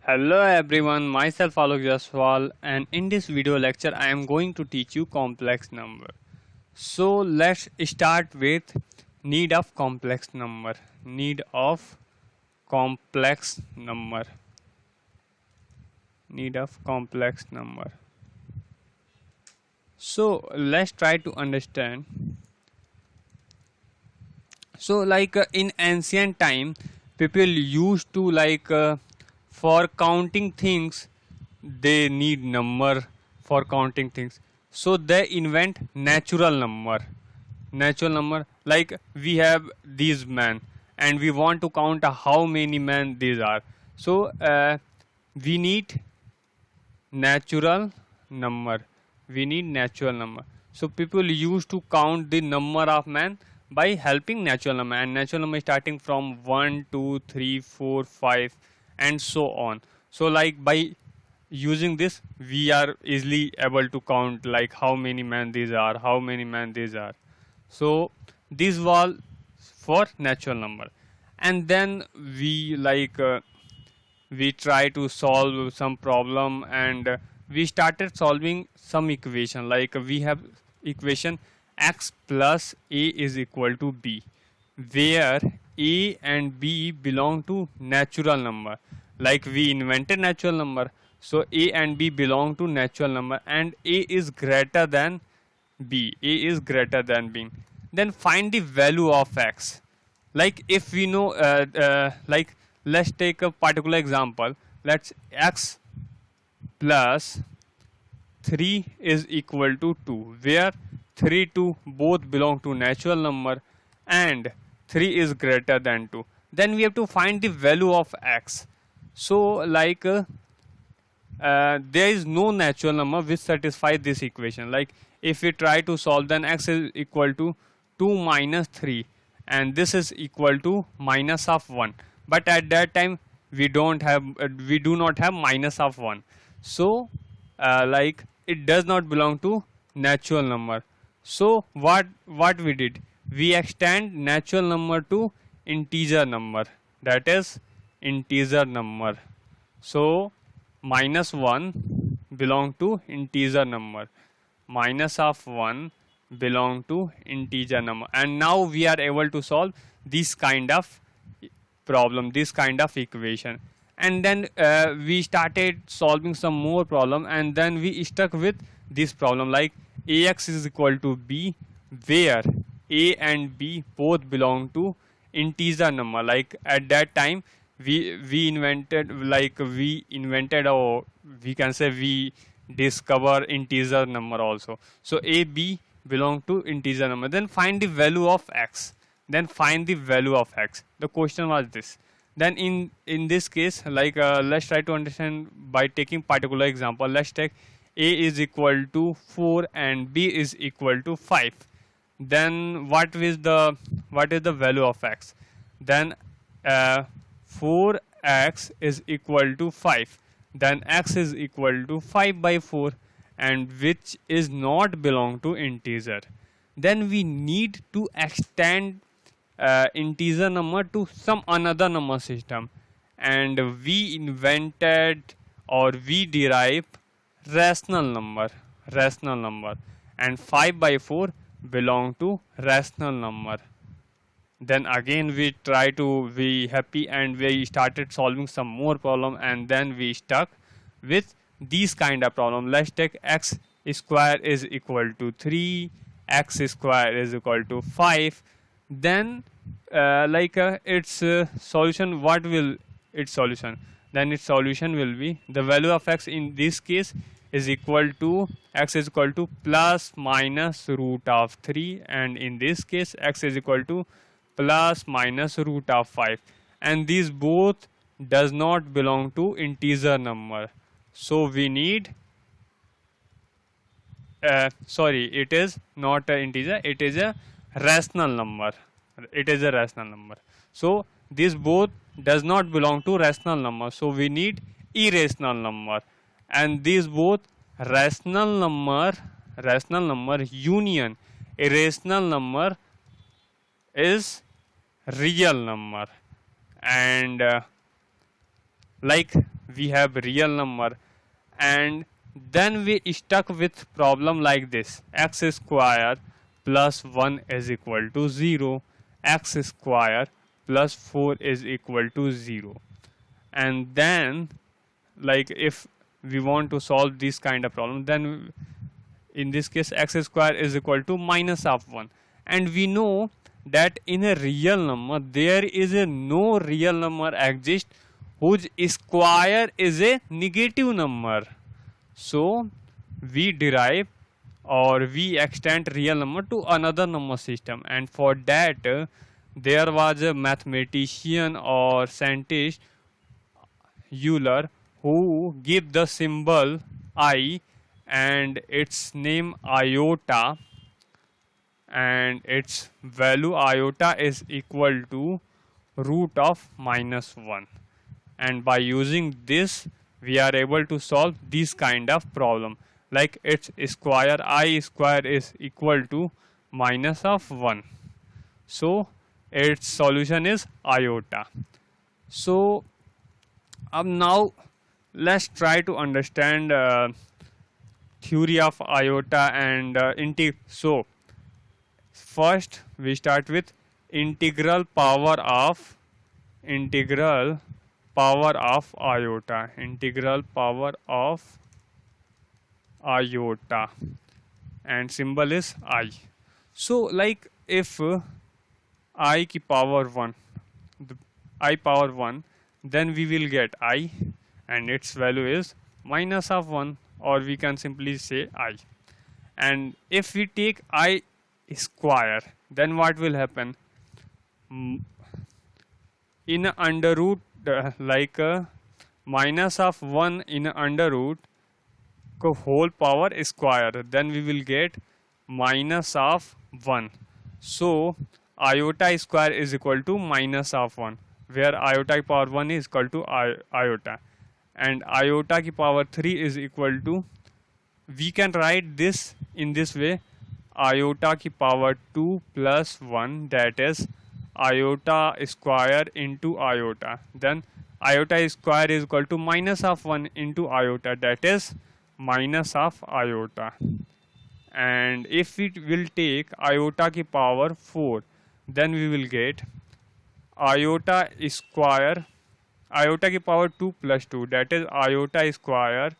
Hello everyone, myself Alok Jaswal, and in this video lecture I am going to teach you complex number. So let's start with need of complex number. Need of complex number. Need of complex number. So let's try to understand. So in ancient time, people used to for counting things, they need number for counting things. So they invent natural number, like we have these men and we want to count how many men these are. So we need natural number. So people used to count the number of men by helping natural number, and natural number starting from 1 2 3 4 5 and so on. So like by using this we are easily able to count like how many men these are, so this was for natural number. And then we try to solve some problem, and we started solving some equation. Like we have equation x plus a is equal to b, where a and b belong to natural number. Like we invented natural number, so a and b belong to natural number, and a is greater than b. Then find the value of x. Like if we know like let's take a particular example. Let's x plus 3 is equal to 2, where 3 2 both belong to natural number and 3 is greater than 2. Then we have to find the value of x. So there is no natural number which satisfies this equation. Like if we try to solve, then x is equal to 2 minus 3, and this is equal to minus of 1. But at that time we do not have minus of 1. So like it does not belong to natural number. So what we did, we extend natural number to integer number, that is integer number. So minus 1 belong to integer number, minus of 1 belong to integer number. And now we are able to solve this kind of problem, this kind of equation. And then we started solving some more problem, and then we stuck with this problem, like ax is equal to b, where a and b both belong to integer number. Like at that time we invented or we can say we discover integer number also. So a b belong to integer number. Then find the value of x. The question was this. Then in this case, let's try to understand by taking particular example. Let's take a is equal to 4 and b is equal to 5. Then what is the value of x? Then 4x is equal to 5. Then x is equal to 5 by 4, and which is not belong to integer. Then we need to extend integer number to some another number system, and we invented or we derived rational number, and 5 by 4 belong to rational number. Then again we try to be happy, and we started solving some more problem, and then we stuck with these kind of problem. Let's take x square is equal to 3, x square is equal to 5. Then its solution, what will its solution? Then its solution will be the value of x in this case is equal to x is equal to plus minus root of 3, and in this case x is equal to plus minus root of 5, and these both does not belong to integer number. So we need it is not an integer, it is a rational number. So this both does not belong to rational number, so we need irrational number. And these both rational number union irrational number is real number. And like we have real number, and then we stuck with problem like this: x square plus 1 is equal to 0, x square plus 4 is equal to 0. And then, like, if we want to solve this kind of problem, then in this case x square is equal to minus of 1, and we know that in a real number there is a no real number exist whose square is a negative number. So we derive or we extend real number to another number system, and for that there was a mathematician or scientist Euler who give the symbol I and its name iota, and its value iota is equal to root of minus 1, and by using this we are able to solve this kind of problem, like its square I square is equal to minus of 1, so its solution is iota. So now let's try to understand theory of iota and so first we start with integral power of iota, and symbol is I. So like if I ki power 1, I power 1, then we will get I and its value is minus of 1, or we can simply say I. And if we take I square, then what will happen? In a under root minus of 1 in a under root whole power square, then we will get minus of 1. So iota square is equal to minus of 1, where iota ki power 1 is equal to iota, and iota ki power 3 is equal to, we can write this in this way, iota ki power 2 plus 1, that is iota square into iota. Then iota square is equal to minus of 1 into iota, that is minus of iota. And if we will take iota ki power 4, then we will get iota square, iota ki power 2 plus 2, that is iota square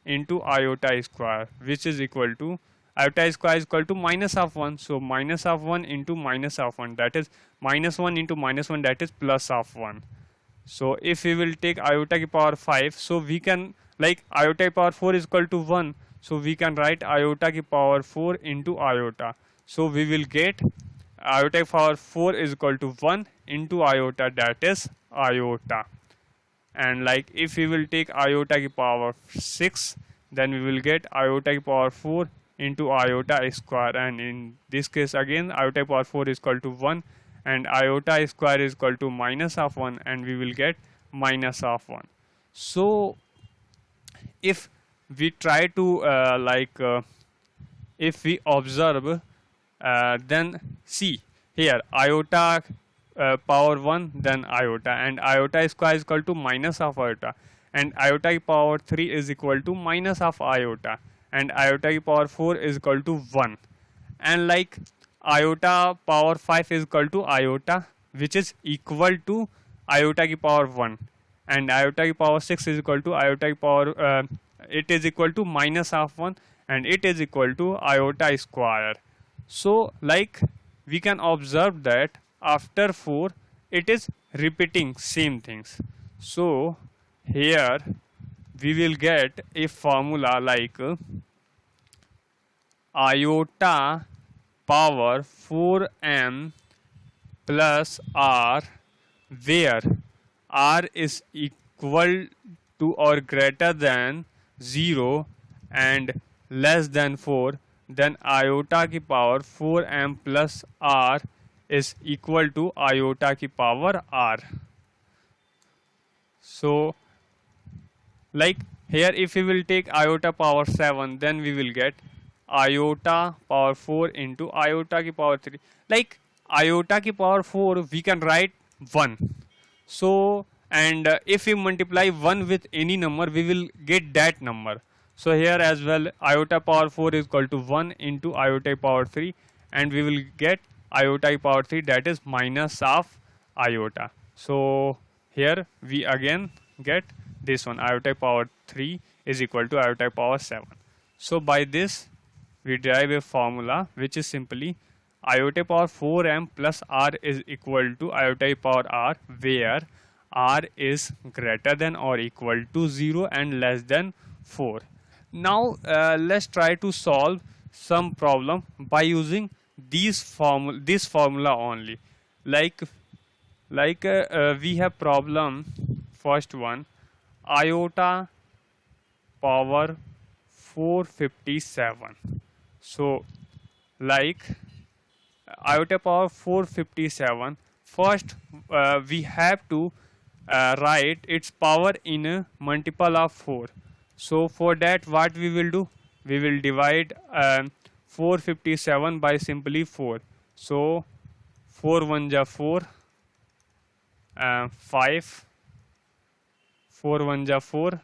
into iota square, which is equal to, iota square is equal to minus of 1, so minus of 1 into minus of 1, that is minus 1 into minus 1, that is plus of 1. So if we will take iota ki power 5, so we can, like iota ki power 4 is equal to 1, so we can write iota ki power 4 into iota. So we will get iota ki power 4 is equal to 1 into iota, that is iota. And like if we will take iota ki power 6, then we will get iota ki power 4 into iota square, and in this case again iota ki power 4 is equal to 1 and iota square is equal to minus of 1, and we will get minus of 1. So if we try to if we observe, then see here iota power 1, then iota, and iota square is equal to minus of iota, and iota power 3 is equal to minus of iota, and iota power 4 is equal to 1, and like iota power 5 is equal to iota, which is equal to iota ki power 1, and iota ki power 6 is equal to iota ki power it is equal to minus of 1, and it is equal to iota square. So like we can observe that after 4 it is repeating same things. So here we will get a formula like iota power 4m plus r, where r is equal to or greater than 0 and less than 4, then iota ki power 4m plus r is equal to iota ki power r. So like here if we will take iota power 7, then we will get iota power 4 into iota ki power 3. Like iota ki power 4 we can write 1, so and if we multiply 1 with any number, we will get that number. So here as well, iota power 4 is equal to 1 into iota power 3, and we will get iota power 3, that is minus of iota. So here we again get this one, iota power 3 is equal to iota power 7. So by this we derive a formula which is simply iota power 4m plus r is equal to iota power r, where r is greater than or equal to 0 and less than 4. Now let's try to solve some problem by using this formula only. Like we have problem, first one, iota power 457. So like iota power 457, first we have to write its power in a multiple of 4. So for that, what we will do, we will divide 457 by simply 4. So 4 1 ja 4, 5, 4 1 ja 4,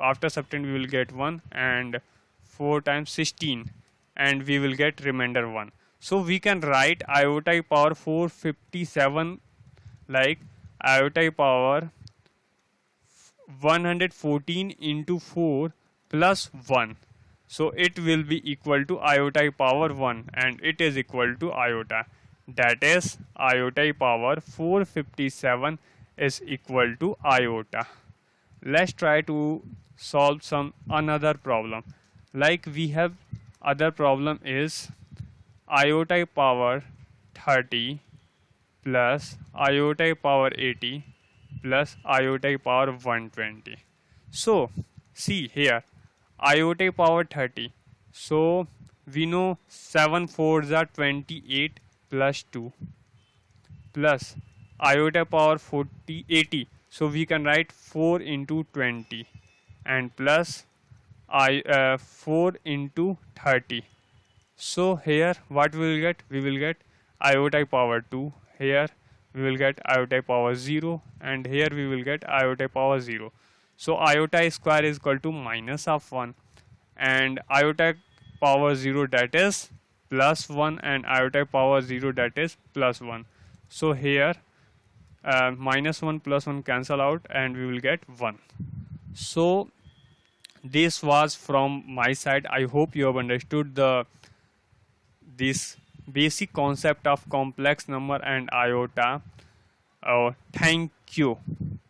after subtracting we will get 1, and 4 times 16, and we will get remainder 1. So we can write iota power 457 like iota power 114 into 4 plus 1. So it will be equal to iota power 1, and it is equal to iota. That is iota power 457 is equal to iota. Let's try to solve some another problem. Like we have other problem is iota power 30 plus iota power 80 plus iota power 120. So see here, iota power 30. So we know 7 4s are 28 plus 2 plus iota power 80. So we can write 4 into 20 and plus 4 into 30. So here what we will get? We will get iota power 2. Here we will get iota power 0, and here we will get iota power 0. So iota square is equal to minus of 1, and iota power 0, that is plus 1, and iota power 0, that is plus 1. So here minus 1 plus 1 cancel out, and we will get 1. So this was from my side. I hope you have understood this basic concept of complex number and iota. Thank you.